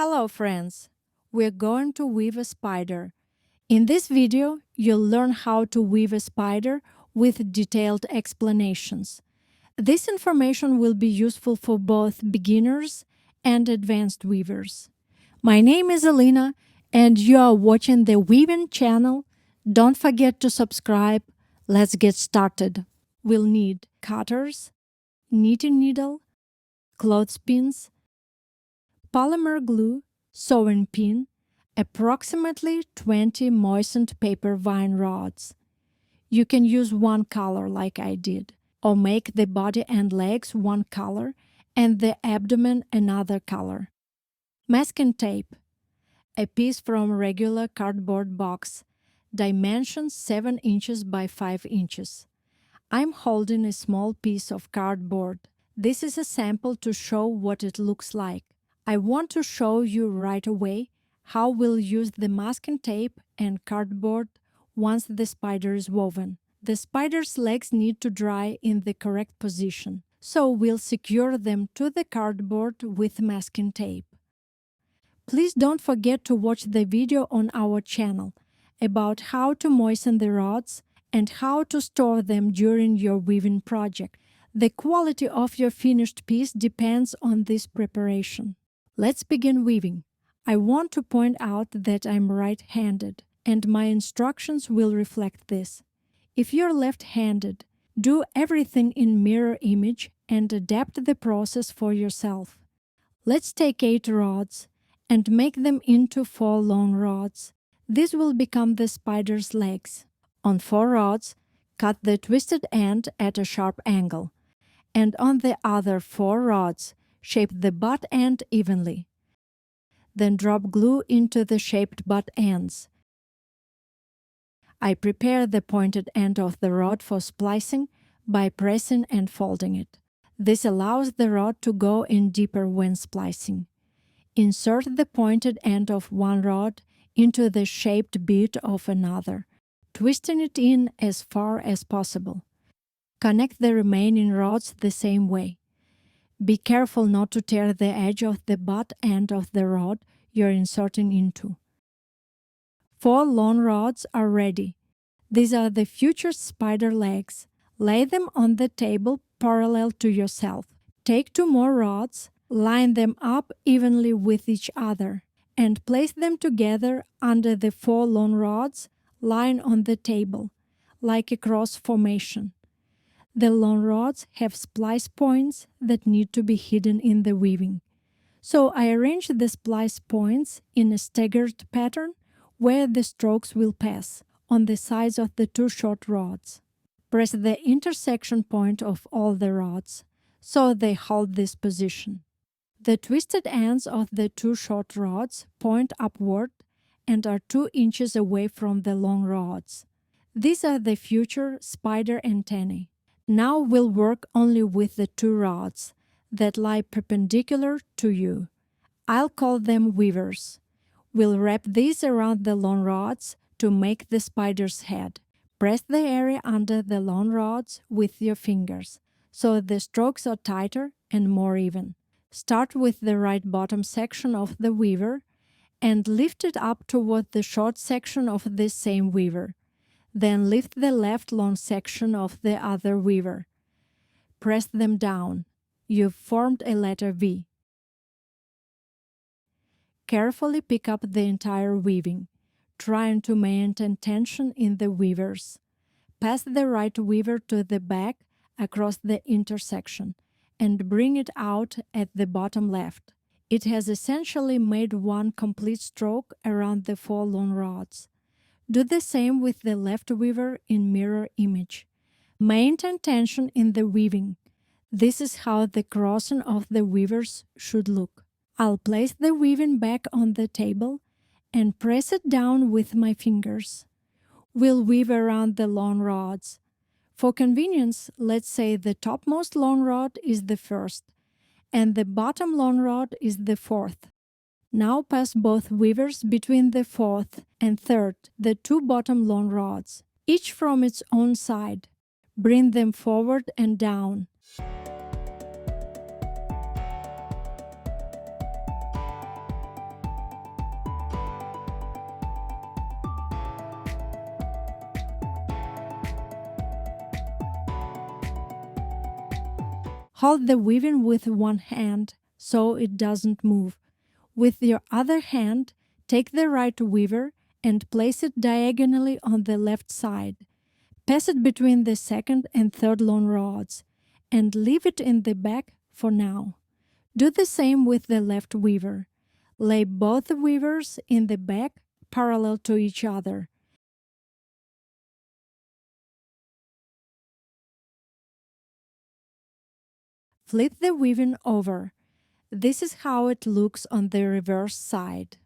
Hello friends! We're going to weave a spider. In this video, you'll learn how to weave a spider with detailed explanations. This information will be useful for both beginners and advanced weavers. My name is Alina and you are watching the Weevyn channel. Don't forget to subscribe. Let's get started. We'll need cutters, knitting needle, clothespins, polymer glue, sewing pin, approximately 20 moistened paper vine rods. You can use one color like I did, or make the body and legs one color and the abdomen another color. Masking tape, a piece from regular cardboard box, dimensions 7 inches by 5 inches. I'm holding a small piece of cardboard. This is a sample to show what it looks like. I want to show you right away how we'll use the masking tape and cardboard once the spider is woven. The spider's legs need to dry in the correct position, so we'll secure them to the cardboard with masking tape. Please don't forget to watch the video on our channel about how to moisten the rods and how to store them during your weaving project. The quality of your finished piece depends on this preparation. Let's begin weaving. I want to point out that I'm right-handed, and my instructions will reflect this. If you're left-handed, do everything in mirror image and adapt the process for yourself. Let's take 8 rods and make them into 4 long rods. This will become the spider's legs. On 4 rods, cut the twisted end at a sharp angle, and on the other 4 rods, shape the butt end evenly. Then drop glue into the shaped butt ends. I prepare the pointed end of the rod for splicing by pressing and folding it. This allows the rod to go in deeper when splicing. Insert the pointed end of one rod into the shaped bit of another, twisting it in as far as possible. Connect the remaining rods the same way. Be careful not to tear the edge of the butt end of the rod you're inserting into. 4 long rods are ready. These are the future spider legs. Lay them on the table parallel to yourself. Take 2 more rods, line them up evenly with each other, and place them together under the 4 long rods lying on the table, like a cross formation. The long rods have splice points that need to be hidden in the weaving. So I arrange the splice points in a staggered pattern where the strokes will pass on the sides of the 2 short rods. Press the intersection point of all the rods so they hold this position. The twisted ends of the 2 short rods point upward and are 2 inches away from the long rods. These are the future spider antennae. Now we'll work only with the 2 rods that lie perpendicular to you. I'll call them weavers. We'll wrap these around the long rods to make the spider's head. Press the area under the long rods with your fingers, so the strokes are tighter and more even. Start with the right bottom section of the weaver and lift it up toward the short section of this same weaver. Then lift the left long section of the other weaver. Press them down. You've formed a letter V. Carefully pick up the entire weaving, trying to maintain tension in the weavers. Pass the right weaver to the back across the intersection and bring it out at the bottom left. It has essentially made one complete stroke around the 4 long rods. Do the same with the left weaver in mirror image. Maintain tension in the weaving. This is how the crossing of the weavers should look. I'll place the weaving back on the table and press it down with my fingers. We'll weave around the long rods. For convenience, let's say the topmost long rod is the first and the bottom long rod is the 4th. Now pass both weavers between the 4th and 3rd, the 2 bottom long rods, each from its own side. Bring them forward and down. Hold the weaving with one hand so it doesn't move. With your other hand, take the right weaver and place it diagonally on the left side. Pass it between the second and third long rods and leave it in the back for now. Do the same with the left weaver. Lay both weavers in the back parallel to each other. Flip the weaving over. This is how it looks on the reverse side.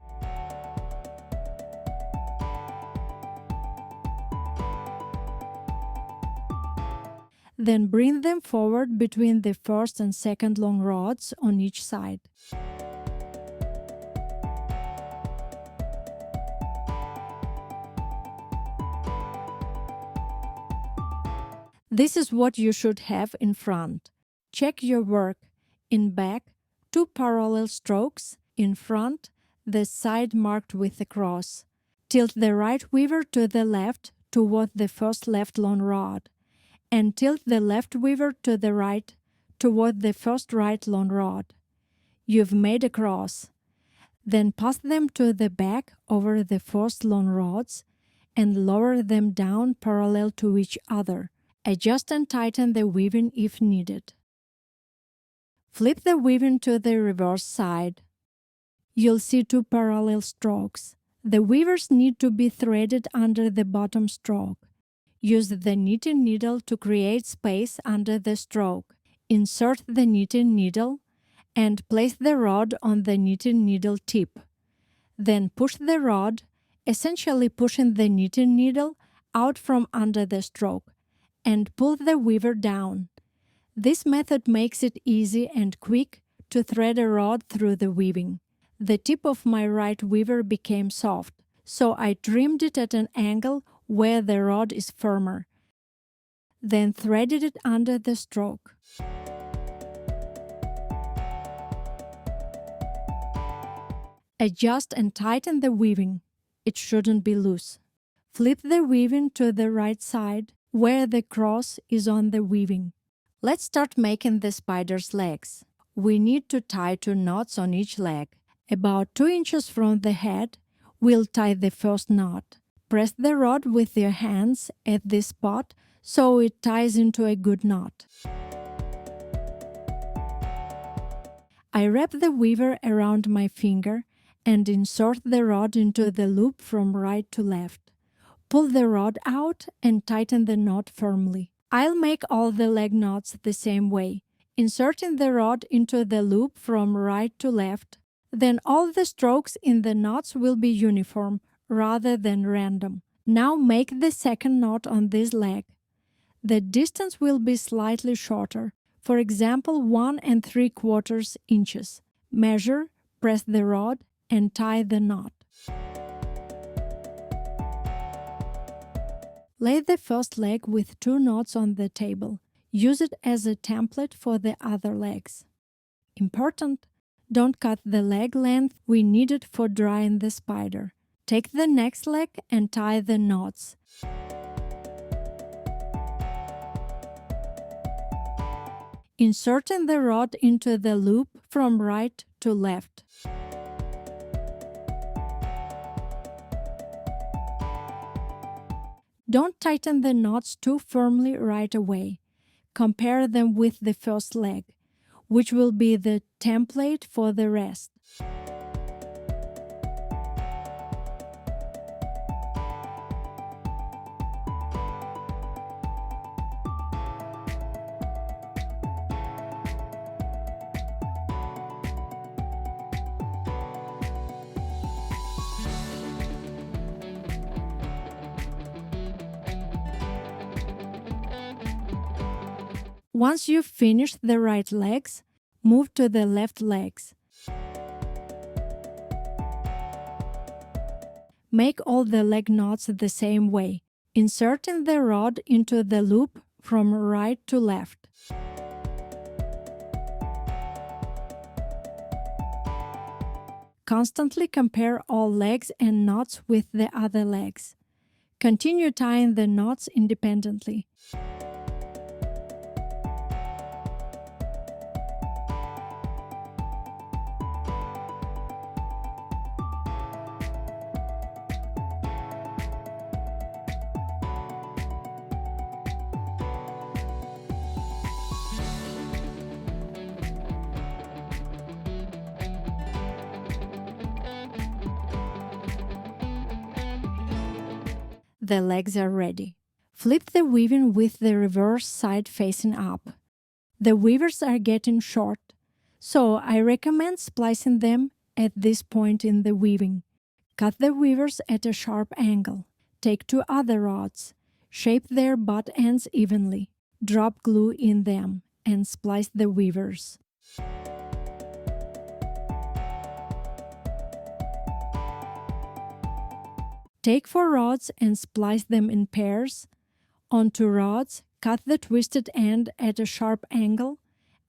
Then bring them forward between the first and second long rods on each side. This is what you should have in front. Check your work. In back, 2 parallel strokes. In front, the side marked with a cross. Tilt the right weaver to the left toward the first left long rod, and tilt the left weaver to the right toward the first right long rod. You've made a cross. Then pass them to the back over the first long rods and lower them down parallel to each other. Adjust and tighten the weaving if needed. Flip the weaving to the reverse side. You'll see 2 parallel strokes. The weavers need to be threaded under the bottom stroke. Use the knitting needle to create space under the stroke. Insert the knitting needle and place the rod on the knitting needle tip. Then push the rod, essentially pushing the knitting needle out from under the stroke, and pull the weaver down. This method makes it easy and quick to thread a rod through the weaving. The tip of my right weaver became soft, so I trimmed it at an angle where the rod is firmer. Then threaded it under the stroke. Adjust and tighten the weaving. It shouldn't be loose. Flip the weaving to the right side where the cross is on the weaving. Let's start making the spider's legs. We need to tie 2 knots on each leg. About 2 inches from the head, we'll tie the first knot. Press the rod with your hands at this spot so it ties into a good knot. I wrap the weaver around my finger and insert the rod into the loop from right to left. Pull the rod out and tighten the knot firmly. I'll make all the leg knots the same way, inserting the rod into the loop from right to left. Then all the strokes in the knots will be uniform rather than random. Now make the second knot on this leg. The distance will be slightly shorter, for example 1 3/4 inches. Measure, press the rod, and tie the knot. Lay the first leg with 2 knots on the table. Use it as a template for the other legs. Important! Don't cut the leg length we needed for drying the spider. Take the next leg and tie the knots. Inserting the rod into the loop from right to left. Don't tighten the knots too firmly right away. Compare them with the first leg, which will be the template for the rest. Once you've finished the right legs, move to the left legs. Make all the leg knots the same way, inserting the rod into the loop from right to left. Constantly compare all legs and knots with the other legs. Continue tying the knots independently. The legs are ready. Flip the weaving with the reverse side facing up. The weavers are getting short, so I recommend splicing them at this point in the weaving. Cut the weavers at a sharp angle. Take two other rods, shape their butt ends evenly, drop glue in them, and splice the weavers. Take 4 rods and splice them in pairs. On 2 rods, cut the twisted end at a sharp angle,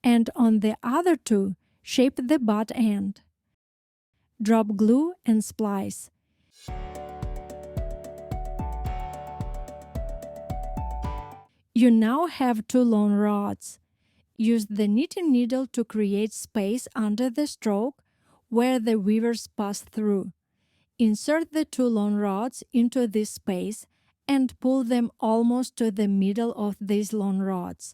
and on the other 2, shape the butt end. Drop glue and splice. You now have 2 long rods. Use the knitting needle to create space under the stroke where the weavers pass through. Insert the 2 long rods into this space and pull them almost to the middle of these long rods.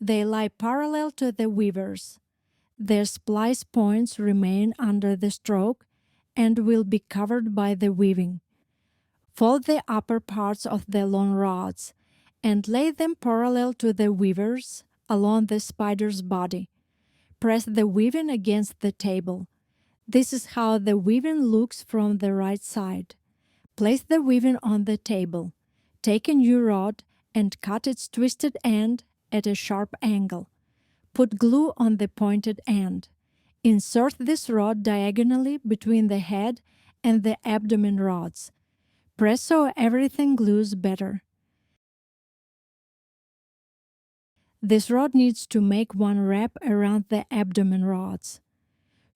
They lie parallel to the weavers. Their splice points remain under the stroke and will be covered by the weaving. Fold the upper parts of the long rods and lay them parallel to the weavers along the spider's body. Press the weaving against the table. This is how the weaving looks from the right side. Place the weaving on the table. Take a new rod and cut its twisted end at a sharp angle. Put glue on the pointed end. Insert this rod diagonally between the head and the abdomen rods. Press so everything glues better. This rod needs to make one wrap around the abdomen rods.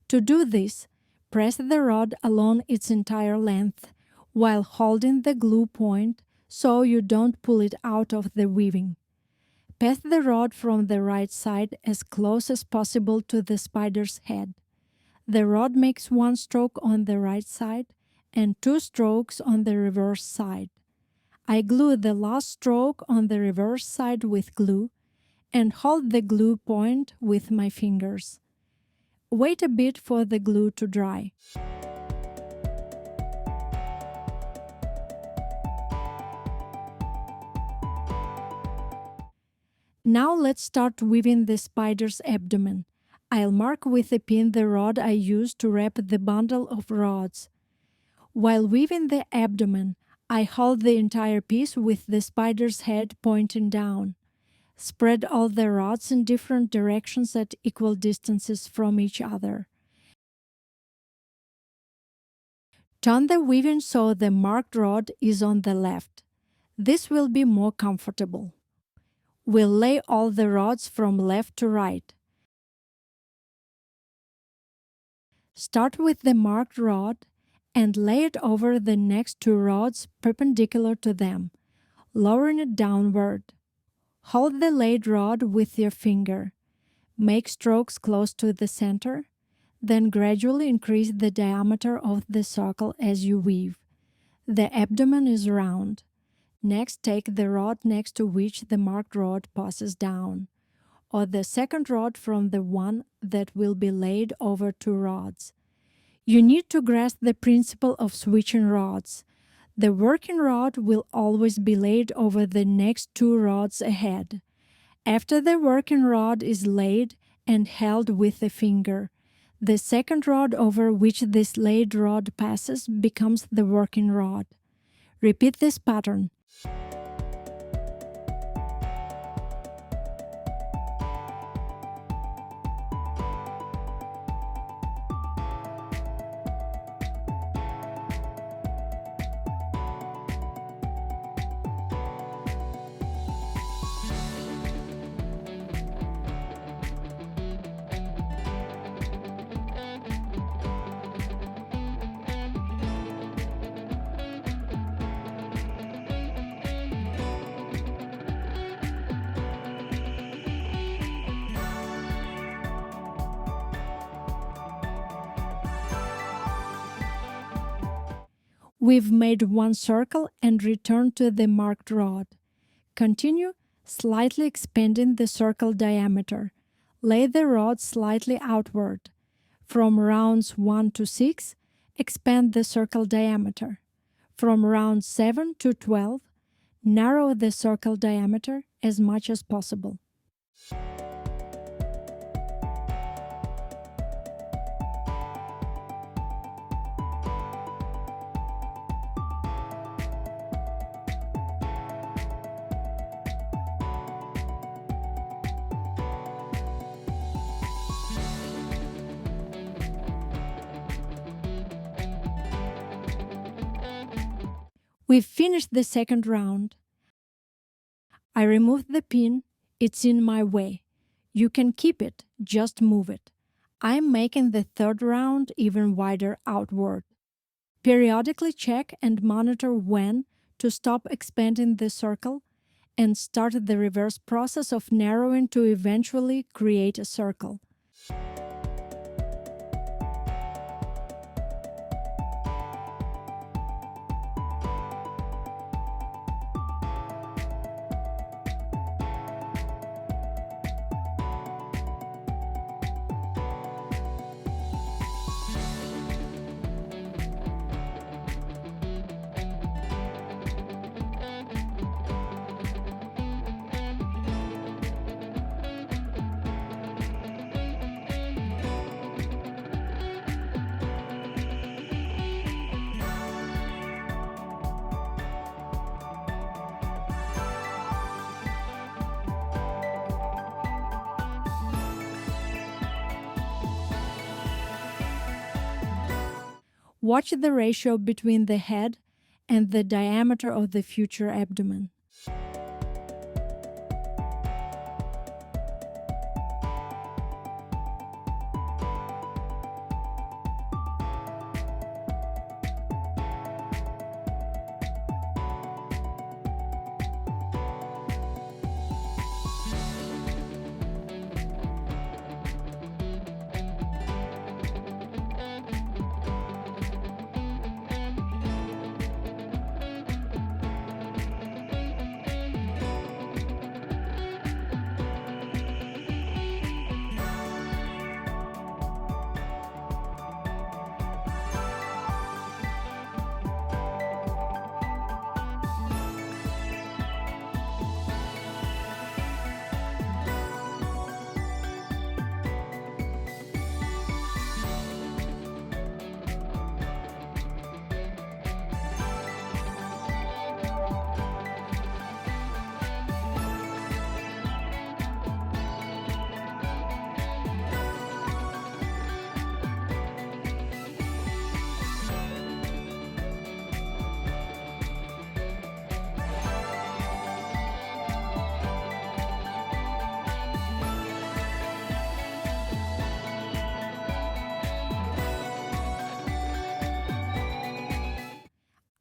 To do this, press the rod along its entire length while holding the glue point so you don't pull it out of the weaving. Pass the rod from the right side as close as possible to the spider's head. The rod makes 1 stroke on the right side and 2 strokes on the reverse side. I glue the last stroke on the reverse side with glue and hold the glue point with my fingers. Wait a bit for the glue to dry. Now let's start weaving the spider's abdomen. I'll mark with a pin the rod I used to wrap the bundle of rods. While weaving the abdomen, I hold the entire piece with the spider's head pointing down. Spread all the rods in different directions at equal distances from each other. Turn the weaving so the marked rod is on the left. This will be more comfortable. We'll lay all the rods from left to right. Start with the marked rod and lay it over the next 2 rods perpendicular to them, lowering it downward. Hold the laid rod with your finger. Make strokes close to the center, then gradually increase the diameter of the circle as you weave. The abdomen is round. Next, take the rod next to which the marked rod passes down, or the second rod from the one that will be laid over 2 rods. You need to grasp the principle of switching rods. The working rod will always be laid over the next 2 rods ahead. After the working rod is laid and held with a finger, the second rod over which this laid rod passes becomes the working rod. Repeat this pattern. We've made 1 circle and return to the marked rod. Continue slightly expanding the circle diameter. Lay the rod slightly outward. From rounds 1 to 6, expand the circle diameter. From round 7 to 12, narrow the circle diameter as much as possible. We've finished the second round. I removed the pin, it's in my way. You can keep it, just move it. I'm making the third round even wider outward. Periodically check and monitor when to stop expanding the circle and start the reverse process of narrowing to eventually create a circle. Watch the ratio between the head and the diameter of the future abdomen.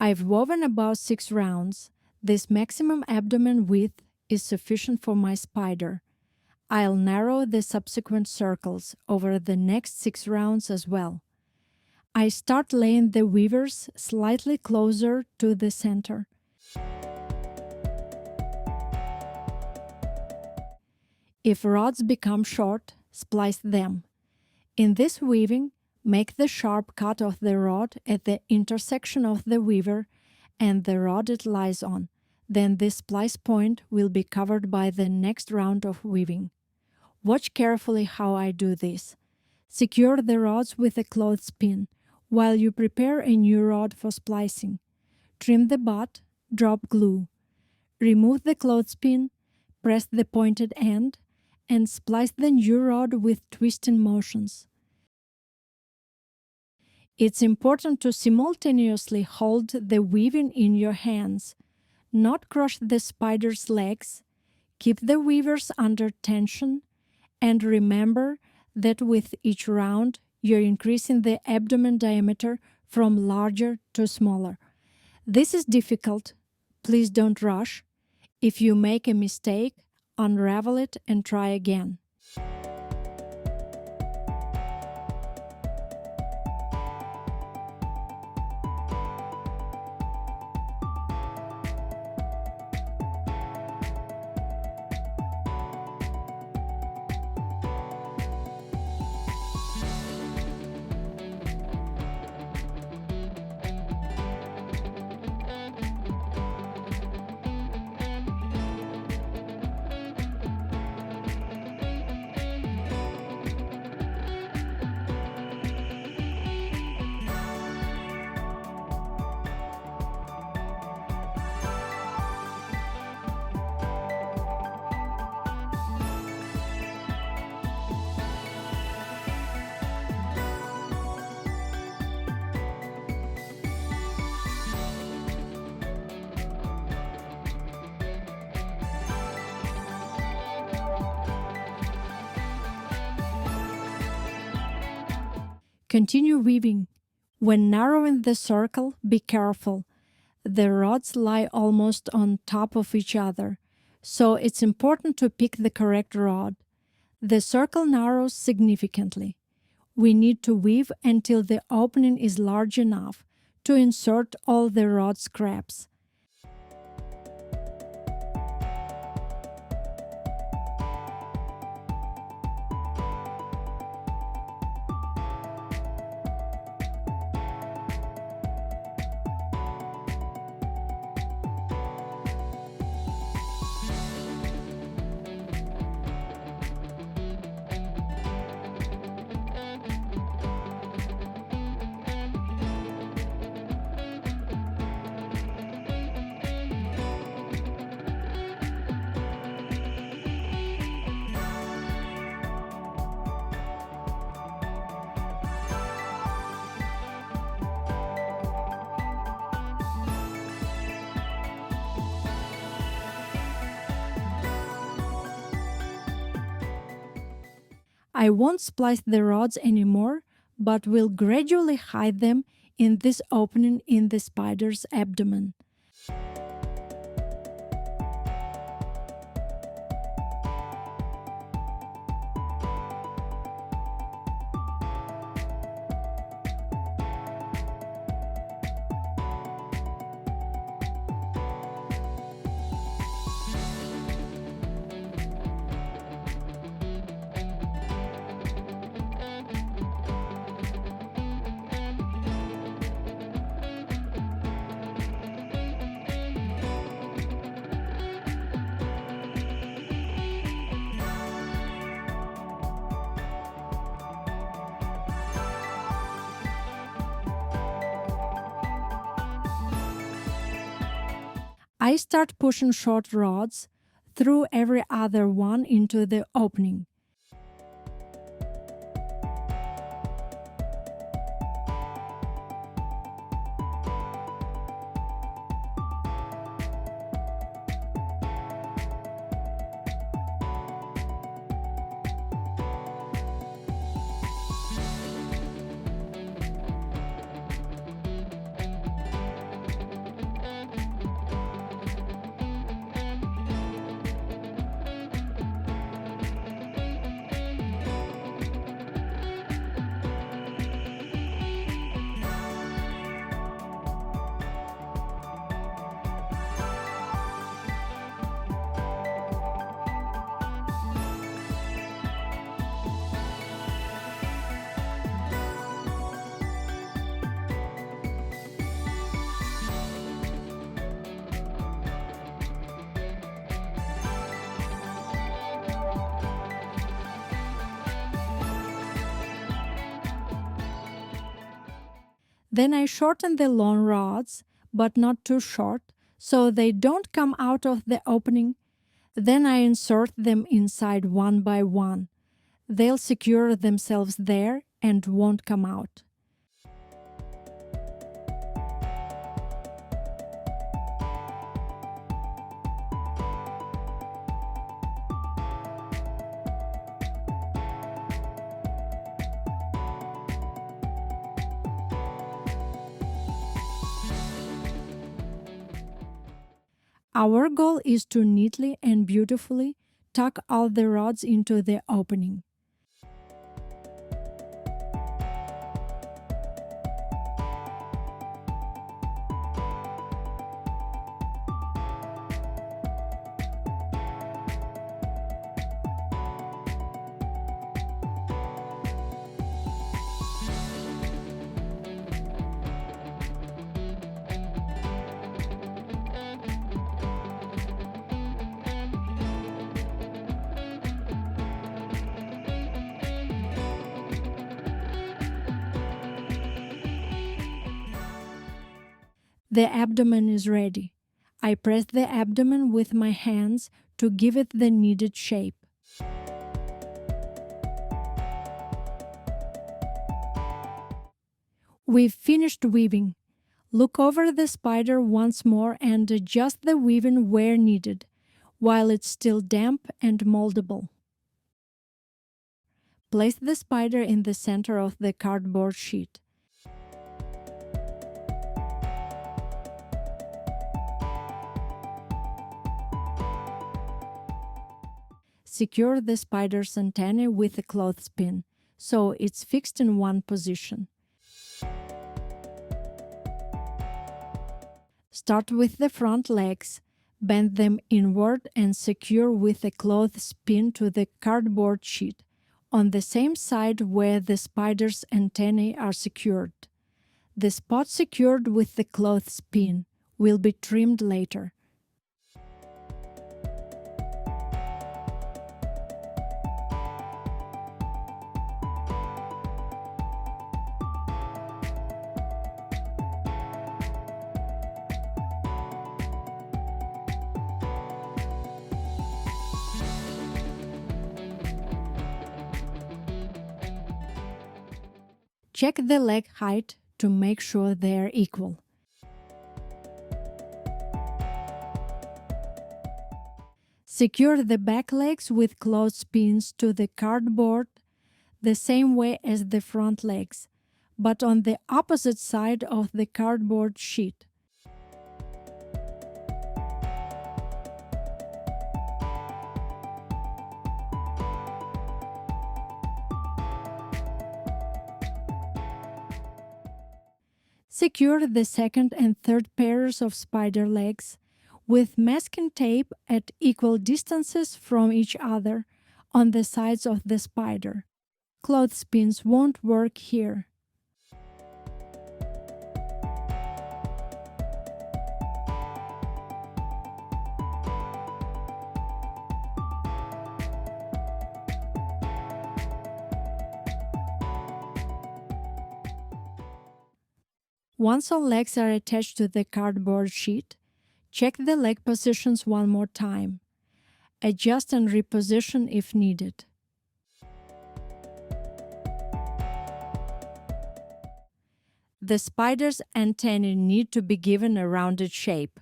I've woven about 6 rounds. This maximum abdomen width is sufficient for my spider. I'll narrow the subsequent circles over the next 6 rounds as well. I start laying the weavers slightly closer to the center. If rods become short, splice them. In this weaving, make the sharp cut of the rod at the intersection of the weaver and the rod it lies on. Then this splice point will be covered by the next round of weaving. Watch carefully how I do this. Secure the rods with a clothespin while you prepare a new rod for splicing. Trim the butt, drop glue. Remove the clothespin, press the pointed end, and splice the new rod with twisting motions. It's important to simultaneously hold the weaving in your hands, not crush the spider's legs, keep the weavers under tension, and remember that with each round you're increasing the abdomen diameter from larger to smaller. This is difficult. Please don't rush. If you make a mistake, unravel it and try again. Continue weaving. When narrowing the circle, be careful. The rods lie almost on top of each other, so it's important to pick the correct rod. The circle narrows significantly. We need to weave until the opening is large enough to insert all the rod scraps. I won't splice the rods anymore, but will gradually hide them in this opening in the spider's abdomen. I start pushing short rods through every other one into the opening. Then I shorten the long rods, but not too short, so they don't come out of the opening. Then I insert them inside one by one. They'll secure themselves there and won't come out. Our goal is to neatly and beautifully tuck all the rods into the opening. The abdomen is ready. I press the abdomen with my hands to give it the needed shape. We've finished weaving. Look over the spider once more and adjust the weaving where needed, while it's still damp and moldable. Place the spider in the center of the cardboard sheet. Secure the spider's antennae with a clothespin, so it's fixed in one position. Start with the front legs, bend them inward and secure with a clothespin to the cardboard sheet, on the same side where the spider's antennae are secured. The spot secured with the clothespin will be trimmed later. Check the leg height to make sure they are equal. Secure the back legs with clothespins to the cardboard the same way as the front legs, but on the opposite side of the cardboard sheet. Secure the second and third pairs of spider legs with masking tape at equal distances from each other on the sides of the spider. Clothespins won't work here. Once all legs are attached to the cardboard sheet, check the leg positions one more time. Adjust and reposition if needed. The spider's antennae need to be given a rounded shape.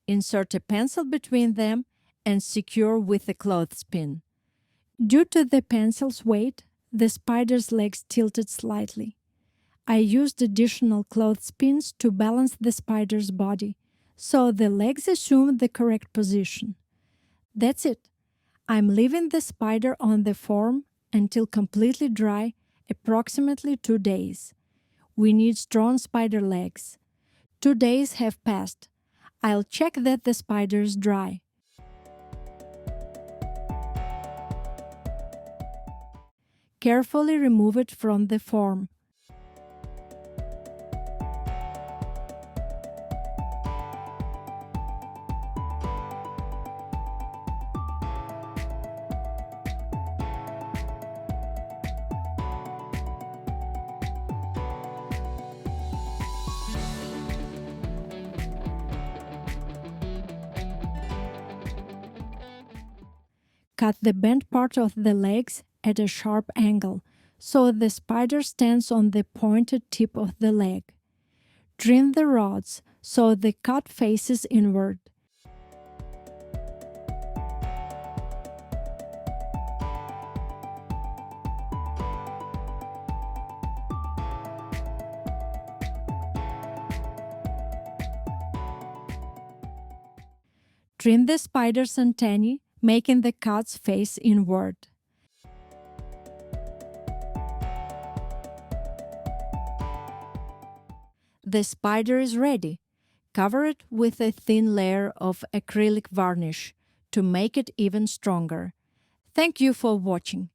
Insert a pencil between them and secure with a clothespin. Due to the pencil's weight, the spider's legs tilted slightly. I used additional clothespins to balance the spider's body, so the legs assume the correct position. That's it. I'm leaving the spider on the form until completely dry, approximately 2 days. We need strong spider legs. 2 days have passed. I'll check that the spider is dry. Carefully remove it from the form. Cut the bent part of the legs at a sharp angle, so the spider stands on the pointed tip of the leg. Trim the rods so the cut faces inward. Trim the spider's antennae, making the cuts face inward. The spider is ready. Cover it with a thin layer of acrylic varnish to make it even stronger. Thank you for watching.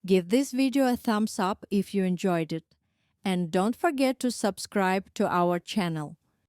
Give this video a thumbs up if you enjoyed it. And don't forget to subscribe to our channel.